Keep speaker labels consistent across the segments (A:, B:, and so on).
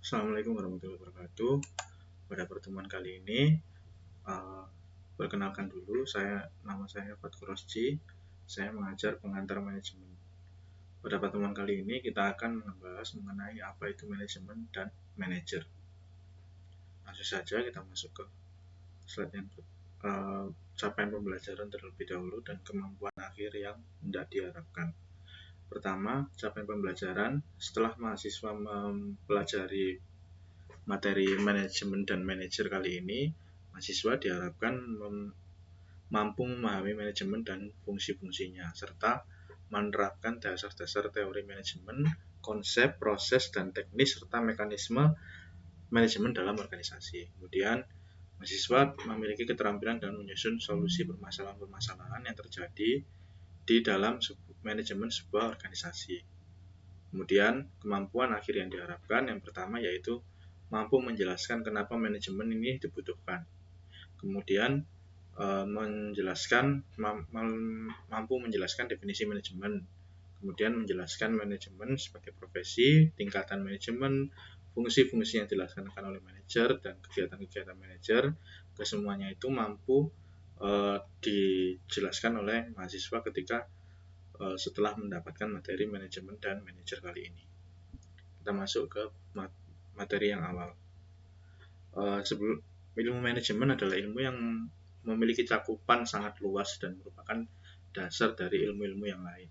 A: Assalamualaikum warahmatullahi wabarakatuh. Pada pertemuan kali ini, perkenalkan dulu, nama saya Fatkur Rosji. Saya mengajar pengantar manajemen. Pada pertemuan kali ini kita akan membahas mengenai apa itu manajemen dan manajer. Langsung saja kita masuk ke slide yang capaian pembelajaran terlebih dahulu dan kemampuan akhir yang tidak diharapkan. Pertama, capaian pembelajaran setelah mahasiswa mempelajari materi manajemen dan manajer kali ini, mahasiswa diharapkan mampu memahami manajemen dan fungsi-fungsinya, serta menerapkan dasar-dasar teori manajemen, konsep, proses, dan teknis, serta mekanisme manajemen dalam organisasi. Kemudian, mahasiswa memiliki keterampilan dalam menyusun solusi permasalahan-permasalahan yang terjadi di dalam manajemen sebuah organisasi. Kemudian, kemampuan akhir yang diharapkan yang pertama yaitu mampu menjelaskan kenapa manajemen ini dibutuhkan. Kemudian mampu menjelaskan definisi manajemen. Kemudian menjelaskan manajemen sebagai profesi, tingkatan manajemen, fungsi-fungsi yang dilaksanakan oleh manajer dan kegiatan-kegiatan manajer. Kesemuanya itu mampu dijelaskan oleh mahasiswa ketika setelah mendapatkan materi manajemen dan manajer kali ini. Kita masuk ke materi yang awal. Ilmu manajemen adalah ilmu yang memiliki cakupan sangat luas dan merupakan dasar dari ilmu-ilmu yang lain.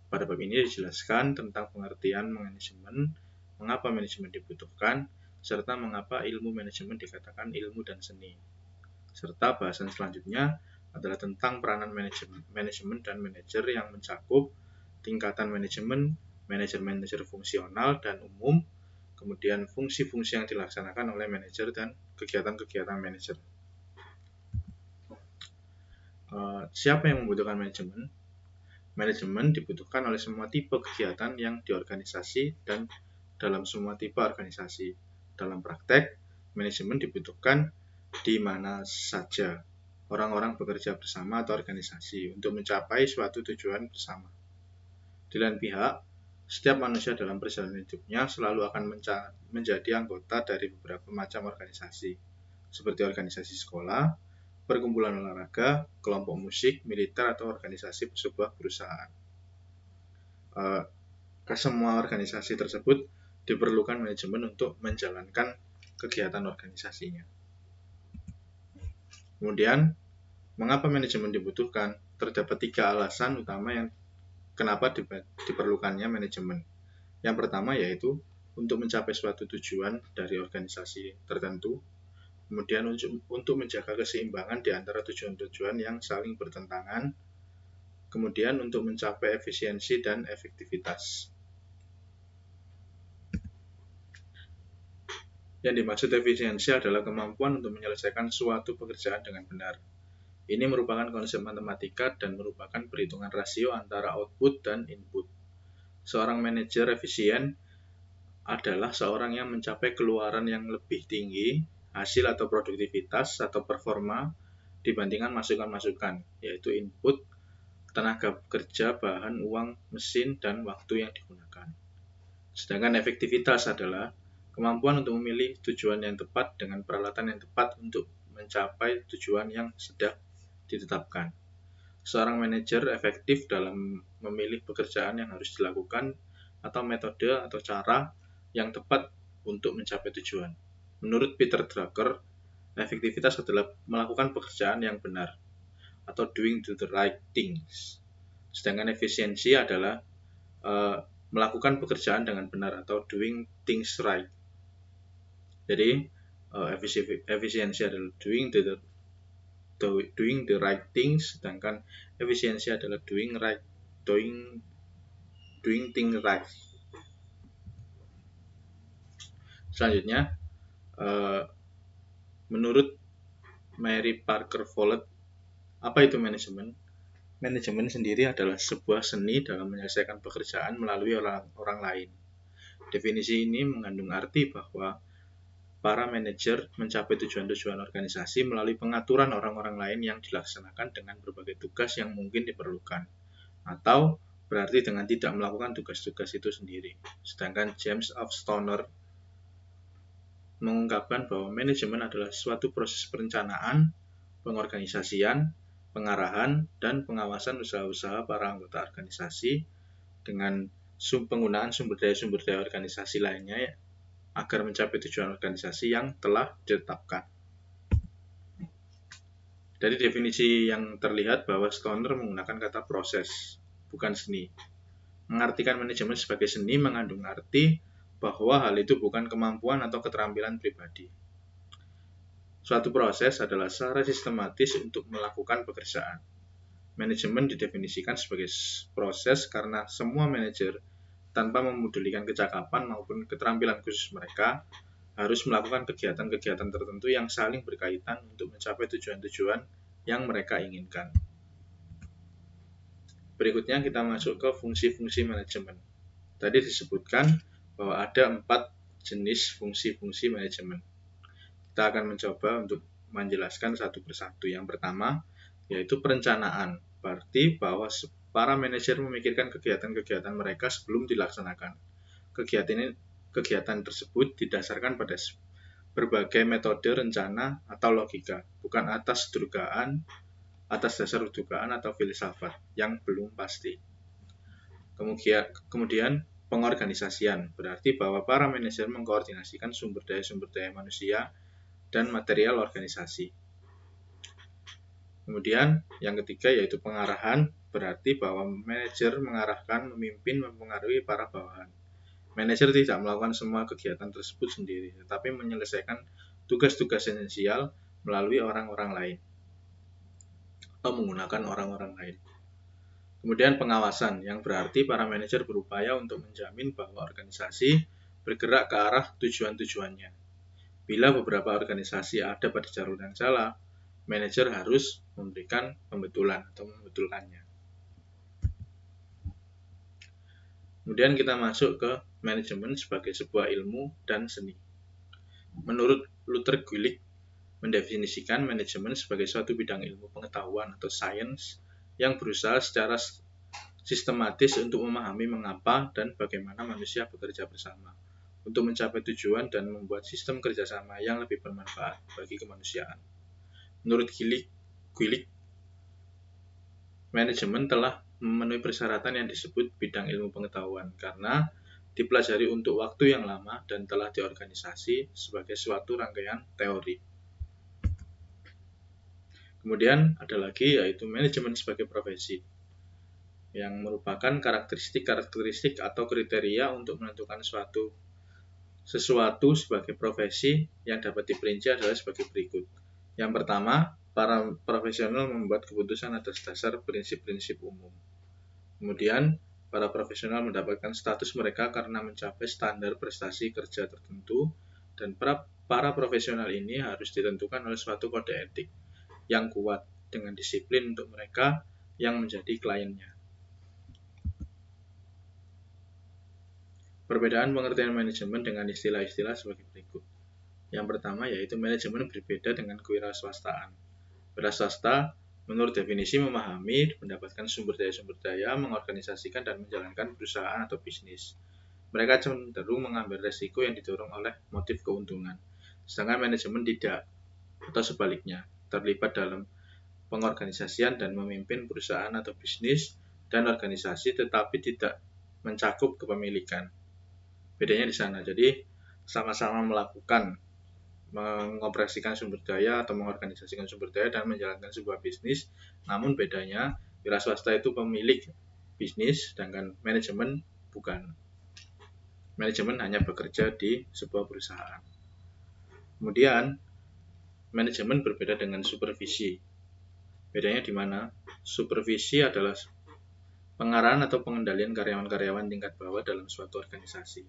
A: Pada bab ini dijelaskan tentang pengertian manajemen, mengapa manajemen dibutuhkan, serta mengapa ilmu manajemen dikatakan ilmu dan seni. Serta bahasan selanjutnya adalah tentang peranan manajemen dan manajer yang mencakup tingkatan manajemen, manajer fungsional dan umum, kemudian fungsi-fungsi yang dilaksanakan oleh manajer dan kegiatan-kegiatan manajer. Siapa yang membutuhkan manajemen? Manajemen dibutuhkan oleh semua tipe kegiatan yang di organisasi dan dalam semua tipe organisasi. Dalam praktek, manajemen dibutuhkan di mana saja orang-orang bekerja bersama atau organisasi untuk mencapai suatu tujuan bersama. Di lain pihak, setiap manusia dalam perjalanan hidupnya selalu akan menjadi anggota dari beberapa macam organisasi, seperti organisasi sekolah, perkumpulan olahraga, kelompok musik, militer, atau organisasi sebuah perusahaan. Kesemua organisasi tersebut diperlukan manajemen untuk menjalankan kegiatan organisasinya. Kemudian, mengapa manajemen dibutuhkan? Terdapat 3 alasan utama yang kenapa diperlukannya manajemen. Yang pertama yaitu untuk mencapai suatu tujuan dari organisasi tertentu, kemudian untuk menjaga keseimbangan di antara tujuan-tujuan yang saling bertentangan, kemudian untuk mencapai efisiensi dan efektivitas. Yang dimaksud efisiensi adalah kemampuan untuk menyelesaikan suatu pekerjaan dengan benar. Ini merupakan konsep matematika dan merupakan perhitungan rasio antara output dan input. Seorang manajer efisien adalah seorang yang mencapai keluaran yang lebih tinggi, hasil atau produktivitas atau performa dibandingkan masukan-masukan, yaitu input, tenaga kerja, bahan, uang, mesin, dan waktu yang digunakan. Sedangkan efektivitas adalah kemampuan untuk memilih tujuan yang tepat dengan peralatan yang tepat untuk mencapai tujuan yang sudah ditetapkan. Seorang manajer efektif dalam memilih pekerjaan yang harus dilakukan atau metode atau cara yang tepat untuk mencapai tujuan. Menurut Peter Drucker, efektivitas adalah melakukan pekerjaan yang benar atau doing the right things. Sedangkan efisiensi adalah melakukan pekerjaan dengan benar atau doing things right. Jadi efisiensi adalah doing the right things, sedangkan efisiensi adalah doing things right. Selanjutnya, menurut Mary Parker Follett, apa itu manajemen? Manajemen sendiri adalah sebuah seni dalam menyelesaikan pekerjaan melalui orang lain. Definisi ini mengandung arti bahwa para manajer mencapai tujuan-tujuan organisasi melalui pengaturan orang-orang lain yang dilaksanakan dengan berbagai tugas yang mungkin diperlukan, atau berarti dengan tidak melakukan tugas-tugas itu sendiri. Sedangkan James F. Stoner mengungkapkan bahwa manajemen adalah suatu proses perencanaan, pengorganisasian, pengarahan, dan pengawasan usaha-usaha para anggota organisasi dengan penggunaan sumber daya organisasi lainnya agar mencapai tujuan organisasi yang telah ditetapkan. Dari definisi yang terlihat bahwa Stoner menggunakan kata proses, bukan seni. Mengartikan manajemen sebagai seni mengandung arti bahwa hal itu bukan kemampuan atau keterampilan pribadi. Suatu proses adalah secara sistematis untuk melakukan pekerjaan. Manajemen didefinisikan sebagai proses karena semua manajer, tanpa memedulikan kecakapan maupun keterampilan khusus mereka, harus melakukan kegiatan-kegiatan tertentu yang saling berkaitan untuk mencapai tujuan-tujuan yang mereka inginkan. Berikutnya kita masuk ke fungsi-fungsi manajemen. Tadi disebutkan bahwa ada 4 jenis fungsi-fungsi manajemen. Kita akan mencoba untuk menjelaskan satu persatu. Yang pertama, yaitu perencanaan. Berarti bahwa para manajer memikirkan kegiatan-kegiatan mereka sebelum dilaksanakan. Kegiatan tersebut didasarkan pada berbagai metode rencana atau logika, bukan atas dasar dugaan atau filsafat yang belum pasti. Kemudian pengorganisasian, berarti bahwa para manajer mengkoordinasikan sumber daya manusia dan material organisasi. Kemudian yang ketiga yaitu pengarahan, berarti bahwa manajer mengarahkan, memimpin, mempengaruhi para bawahan. Manajer tidak melakukan semua kegiatan tersebut sendiri, tetapi menyelesaikan tugas-tugas esensial melalui orang-orang lain atau menggunakan orang-orang lain. Kemudian pengawasan, yang berarti para manajer berupaya untuk menjamin bahwa organisasi bergerak ke arah tujuan-tujuannya. Bila beberapa organisasi ada pada jalur yang salah, manajer harus memberikan pembetulan atau membetulkannya. Kemudian kita masuk ke manajemen sebagai sebuah ilmu dan seni. Menurut Luther Gulick, mendefinisikan manajemen sebagai suatu bidang ilmu pengetahuan atau sains yang berusaha secara sistematis untuk memahami mengapa dan bagaimana manusia bekerja bersama untuk mencapai tujuan dan membuat sistem kerjasama yang lebih bermanfaat bagi kemanusiaan. Menurut Gulick, manajemen telah memenuhi persyaratan yang disebut bidang ilmu pengetahuan karena dipelajari untuk waktu yang lama dan telah diorganisasi sebagai suatu rangkaian teori. Kemudian ada lagi yaitu manajemen sebagai profesi, yang merupakan karakteristik atau kriteria untuk menentukan sesuatu sebagai profesi yang dapat diperinci adalah sebagai berikut. Yang pertama, para profesional membuat keputusan atas dasar prinsip-prinsip umum. Kemudian, para profesional mendapatkan status mereka karena mencapai standar prestasi kerja tertentu, dan para profesional ini harus ditentukan oleh suatu kode etik yang kuat dengan disiplin untuk mereka yang menjadi kliennya. Perbedaan pengertian manajemen dengan istilah-istilah sebagai berikut. Yang pertama yaitu manajemen berbeda dengan kewirausahaan. Wirausaha menurut definisi memahami, mendapatkan sumber daya, mengorganisasikan dan menjalankan perusahaan atau bisnis. Mereka cenderung mengambil resiko yang didorong oleh motif keuntungan. Sedangkan manajemen tidak, atau sebaliknya, terlibat dalam pengorganisasian dan memimpin perusahaan atau bisnis dan organisasi tetapi tidak mencakup kepemilikan. Bedanya di sana. Jadi sama-sama melakukan mengoperasikan sumber daya atau mengorganisasikan sumber daya dan menjalankan sebuah bisnis, namun bedanya wira swasta itu pemilik bisnis sedangkan manajemen bukan. Manajemen hanya bekerja di sebuah perusahaan. Kemudian manajemen berbeda dengan supervisi. Bedanya di mana? Supervisi adalah pengarahan atau pengendalian karyawan-karyawan tingkat bawah dalam suatu organisasi.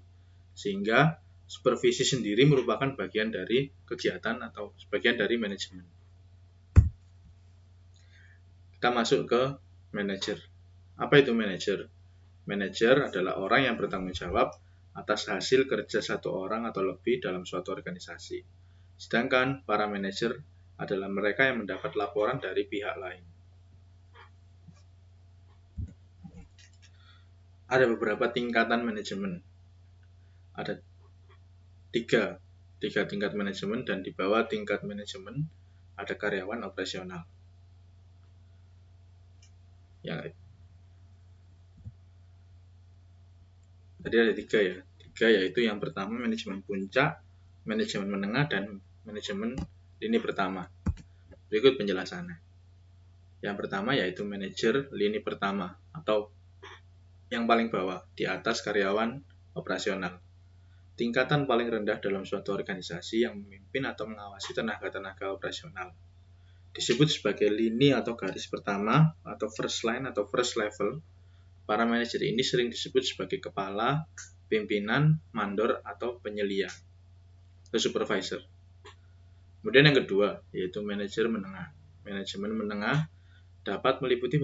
A: Sehingga supervisi sendiri merupakan bagian dari kegiatan atau bagian dari manajemen. Kita masuk ke manajer. Apa itu manajer? Manajer adalah orang yang bertanggung jawab atas hasil kerja satu orang atau lebih dalam suatu organisasi. Sedangkan para manajer adalah mereka yang mendapat laporan dari pihak lain. Ada beberapa tingkatan manajemen. Ada 3 3 tingkat manajemen, dan di bawah tingkat manajemen ada karyawan operasional. Ya, tadi ada 3 ya. 3 yaitu yang pertama manajemen puncak, manajemen menengah, dan manajemen lini pertama. Berikut penjelasannya. Yang pertama yaitu manajer lini pertama atau yang paling bawah di atas karyawan operasional. Tingkatan paling rendah dalam suatu organisasi yang memimpin atau mengawasi tenaga-tenaga operasional. Disebut sebagai lini atau garis pertama atau first line atau first level. Para manajer ini sering disebut sebagai kepala, pimpinan, mandor, atau penyelia atau supervisor. Kemudian yang kedua yaitu manajer menengah. Manajemen menengah dapat meliputi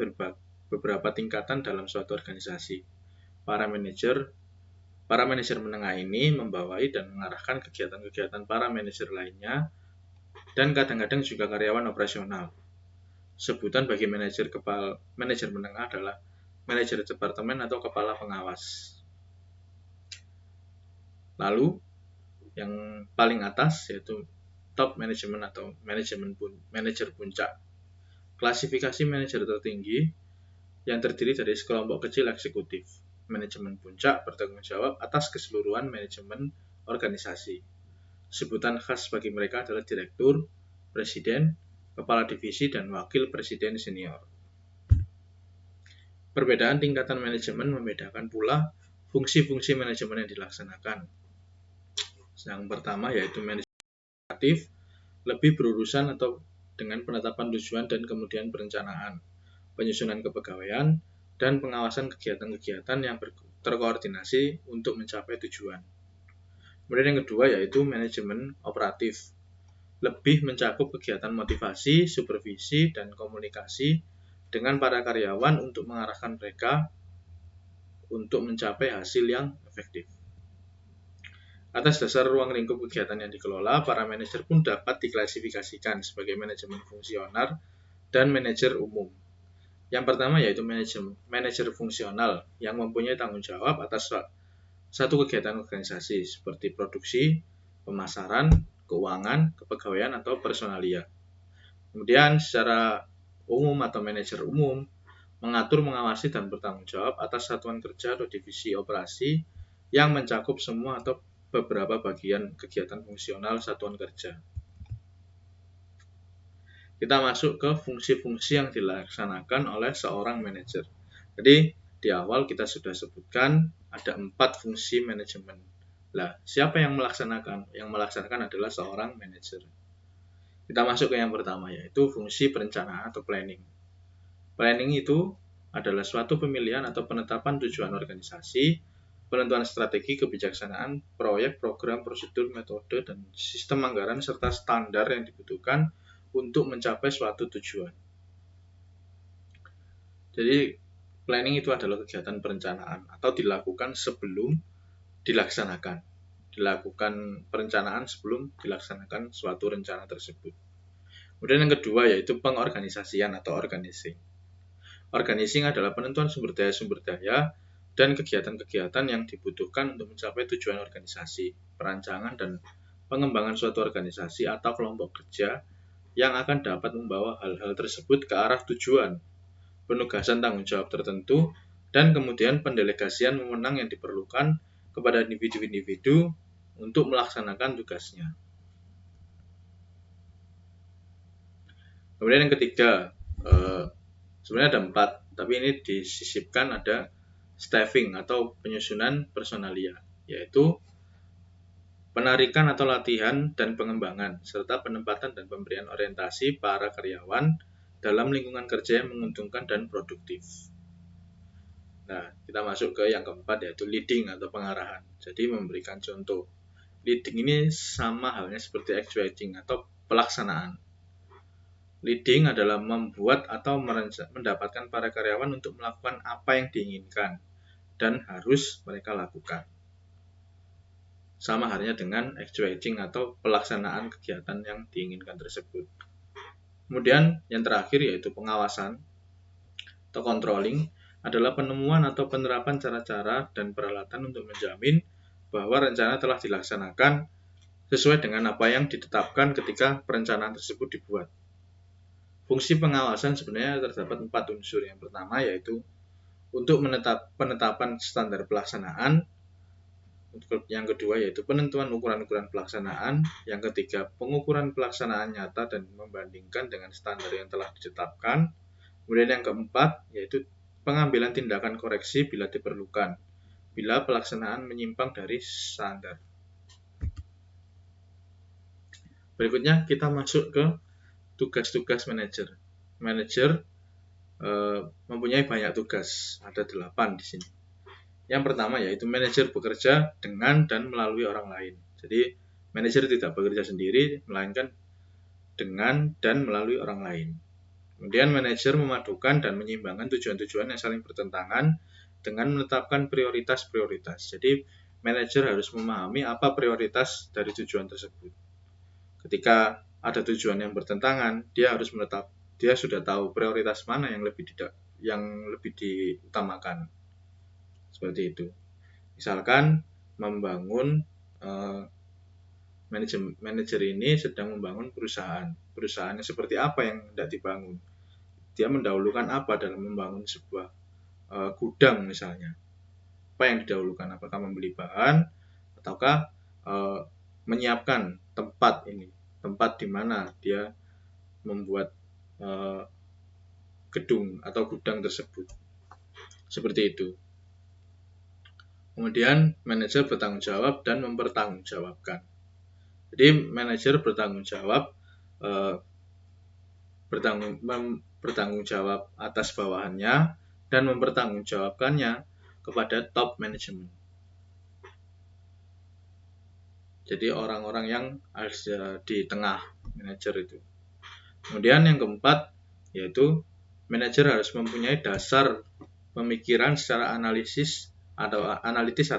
A: beberapa tingkatan dalam suatu organisasi. Para manajer menengah ini membawai dan mengarahkan kegiatan-kegiatan para manajer lainnya dan kadang-kadang juga karyawan operasional. Sebutan bagi manajer menengah adalah manajer departemen atau kepala pengawas. Lalu yang paling atas yaitu top management atau manajer puncak. Klasifikasi manajer tertinggi yang terdiri dari sekelompok kecil eksekutif. Manajemen puncak bertanggung jawab atas keseluruhan manajemen organisasi. Sebutan khas bagi mereka adalah direktur, presiden, kepala divisi, dan wakil presiden senior. Perbedaan tingkatan manajemen membedakan pula fungsi-fungsi manajemen yang dilaksanakan. Yang pertama yaitu manajemen operatif, lebih berurusan atau dengan penetapan tujuan dan kemudian perencanaan, penyusunan kepegawaian, dan pengawasan kegiatan-kegiatan yang terkoordinasi untuk mencapai tujuan. Kemudian yang kedua yaitu manajemen operatif, lebih mencakup kegiatan motivasi, supervisi, dan komunikasi dengan para karyawan untuk mengarahkan mereka untuk mencapai hasil yang efektif. Atas dasar ruang lingkup kegiatan yang dikelola, para manajer pun dapat diklasifikasikan sebagai manajemen fungsional dan manajer umum. Yang pertama yaitu manajer fungsional yang mempunyai tanggung jawab atas satu kegiatan organisasi seperti produksi, pemasaran, keuangan, kepegawaian, atau personalia. Kemudian secara umum atau manajer umum mengatur, mengawasi, dan bertanggung jawab atas satuan kerja atau divisi operasi yang mencakup semua atau beberapa bagian kegiatan fungsional satuan kerja. Kita masuk ke fungsi-fungsi yang dilaksanakan oleh seorang manajer. Jadi di awal kita sudah sebutkan ada 4 fungsi manajemen. Nah, siapa yang melaksanakan? Yang melaksanakan adalah seorang manajer. Kita masuk ke yang pertama yaitu fungsi perencanaan atau planning. Planning itu adalah suatu pemilihan atau penetapan tujuan organisasi, penentuan strategi, kebijaksanaan, proyek, program, prosedur, metode, dan sistem anggaran serta standar yang dibutuhkan untuk mencapai suatu tujuan. Jadi, planning itu adalah kegiatan perencanaan atau dilakukan sebelum dilaksanakan. Dilakukan perencanaan sebelum dilaksanakan suatu rencana tersebut. Kemudian yang kedua yaitu pengorganisasian atau organizing. Organizing adalah penentuan sumber daya dan kegiatan-kegiatan yang dibutuhkan untuk mencapai tujuan organisasi, perancangan dan pengembangan suatu organisasi atau kelompok kerja yang akan dapat membawa hal-hal tersebut ke arah tujuan, penugasan tanggung jawab tertentu, dan kemudian pendelegasian wewenang yang diperlukan kepada individu-individu untuk melaksanakan tugasnya. Kemudian yang ketiga, sebenarnya ada 4, tapi ini disisipkan ada staffing atau penyusunan personalia, yaitu penarikan atau latihan dan pengembangan, serta penempatan dan pemberian orientasi para karyawan dalam lingkungan kerja yang menguntungkan dan produktif. Nah, kita masuk ke yang keempat yaitu leading atau pengarahan. Jadi memberikan contoh. Leading ini sama halnya seperti actuating atau pelaksanaan. Leading adalah membuat atau mendapatkan para karyawan untuk melakukan apa yang diinginkan dan harus mereka lakukan. Sama halnya dengan actuating atau pelaksanaan kegiatan yang diinginkan tersebut. Kemudian yang terakhir yaitu pengawasan atau controlling adalah penemuan atau penerapan cara-cara dan peralatan untuk menjamin bahwa rencana telah dilaksanakan sesuai dengan apa yang ditetapkan ketika perencanaan tersebut dibuat. Fungsi pengawasan sebenarnya terdapat 4 unsur. Yang pertama yaitu untuk penetapan standar pelaksanaan. Yang kedua yaitu penentuan ukuran-ukuran pelaksanaan. Yang ketiga, pengukuran pelaksanaan nyata dan membandingkan dengan standar yang telah ditetapkan. Kemudian yang keempat yaitu pengambilan tindakan koreksi bila diperlukan, bila pelaksanaan menyimpang dari standar. Berikutnya kita masuk ke tugas-tugas manajer. Manajer mempunyai banyak tugas, ada 8 di sini. Yang pertama yaitu manajer bekerja dengan dan melalui orang lain. Jadi manajer tidak bekerja sendiri, melainkan dengan dan melalui orang lain. Kemudian manajer memadukan dan menyeimbangkan tujuan-tujuan yang saling bertentangan dengan menetapkan prioritas-prioritas. Jadi manajer harus memahami apa prioritas dari tujuan tersebut. Ketika ada tujuan yang bertentangan, dia sudah tahu prioritas mana yang lebih diutamakan. Seperti itu. Misalkan membangun manajer ini sedang membangun perusahaan. Perusahaannya seperti apa yang hendak dibangun? Dia mendahulukan apa dalam membangun sebuah gudang misalnya? Apa yang didahulukan? Apakah membeli bahan ataukah menyiapkan tempat di mana dia membuat gedung atau gudang tersebut? Seperti itu. Kemudian manajer bertanggung jawab dan mempertanggungjawabkan. Jadi manajer bertanggung jawab atas bawahannya dan mempertanggungjawabkannya kepada top management. Jadi orang-orang yang ada di tengah manajer itu. Kemudian yang keempat yaitu manajer harus mempunyai dasar pemikiran secara analitis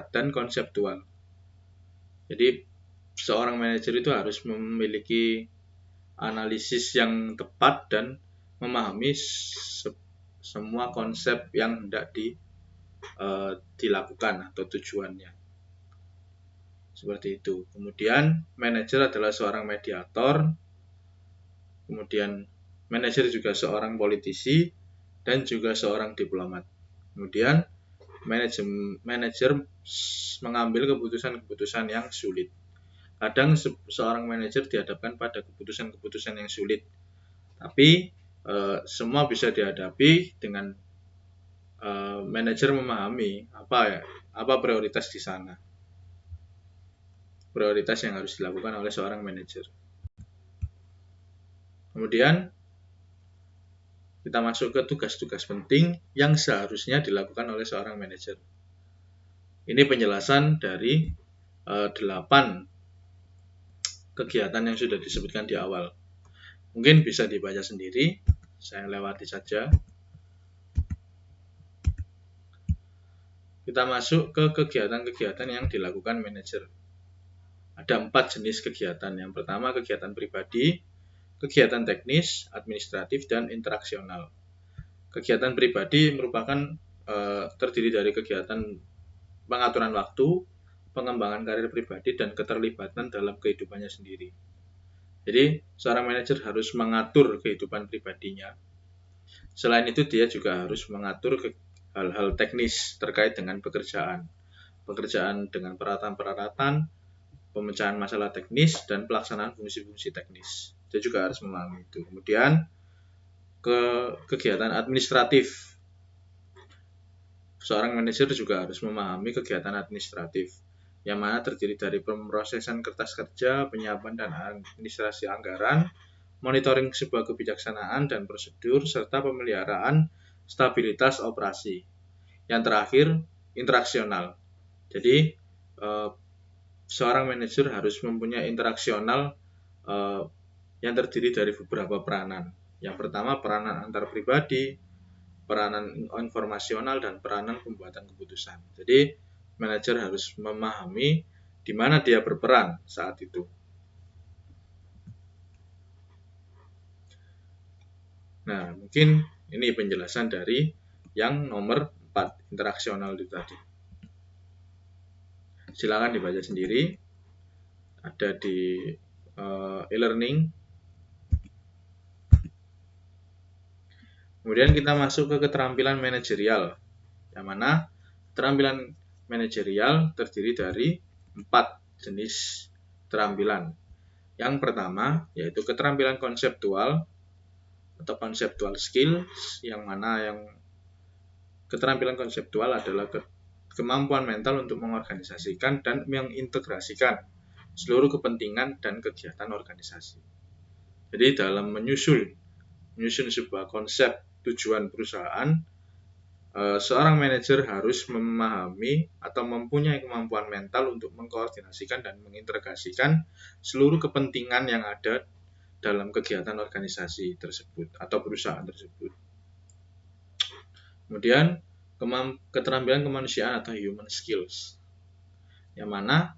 A: dan konseptual. Jadi seorang manajer itu harus memiliki analisis yang tepat dan memahami semua konsep yang hendak dilakukan atau tujuannya. Seperti itu. Kemudian manajer adalah seorang mediator. Kemudian manajer juga seorang politisi dan juga seorang diplomat. Kemudian manajer mengambil keputusan-keputusan yang sulit. Kadang seorang manajer dihadapkan pada keputusan-keputusan yang sulit, tapi semua bisa dihadapi dengan manajer memahami apa prioritas di sana, prioritas yang harus dilakukan oleh seorang manajer. Kemudian kita masuk ke tugas-tugas penting yang seharusnya dilakukan oleh seorang manajer. Ini penjelasan dari 8 kegiatan yang sudah disebutkan di awal. Mungkin bisa dibaca sendiri, saya lewati saja. Kita masuk ke kegiatan-kegiatan yang dilakukan manajer. Ada 4 jenis kegiatan. Yang pertama kegiatan pribadi, kegiatan teknis, administratif, dan interaksional. Kegiatan pribadi merupakan terdiri dari kegiatan pengaturan waktu, pengembangan karir pribadi, dan keterlibatan dalam kehidupannya sendiri. Jadi, seorang manajer harus mengatur kehidupan pribadinya. Selain itu, dia juga harus mengatur hal-hal teknis terkait dengan pekerjaan dengan peralatan-peralatan, pemecahan masalah teknis, dan pelaksanaan fungsi-fungsi teknis. Dia juga harus memahami itu. Kemudian ke kegiatan administratif. Seorang manajer juga harus memahami kegiatan administratif, yang mana terdiri dari pemrosesan kertas kerja, penyiapan dan administrasi anggaran, monitoring sebuah kebijaksanaan dan prosedur, serta pemeliharaan stabilitas operasi. Yang terakhir, interaksional. Jadi, seorang manajer harus mempunyai interaksional yang terdiri dari beberapa peranan. Yang pertama, peranan antar pribadi, peranan informasional, dan peranan pembuatan keputusan. Jadi, manajer harus memahami di mana dia berperan saat itu. Nah, mungkin ini penjelasan dari yang nomor 4, interaksional itu tadi. Silakan dibaca sendiri. ada di e-learning. Kemudian kita masuk ke keterampilan manajerial, yang mana keterampilan manajerial terdiri dari 4 jenis keterampilan. Yang pertama yaitu keterampilan konseptual atau conceptual skills, yang mana keterampilan konseptual adalah kemampuan mental untuk mengorganisasikan dan mengintegrasikan seluruh kepentingan dan kegiatan organisasi. Jadi dalam menyusun sebuah konsep tujuan perusahaan, seorang manajer harus memahami atau mempunyai kemampuan mental untuk mengkoordinasikan dan mengintegrasikan seluruh kepentingan yang ada dalam kegiatan organisasi tersebut atau perusahaan tersebut. Kemudian keterampilan kemanusiaan atau human skills, yang mana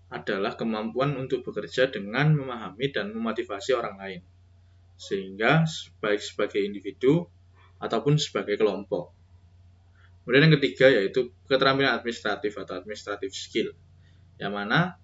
A: adalah kemampuan untuk bekerja dengan memahami dan memotivasi orang lain, sehingga baik sebagai individu ataupun sebagai kelompok. Kemudian yang ketiga yaitu keterampilan administratif atau administrative skill, yang mana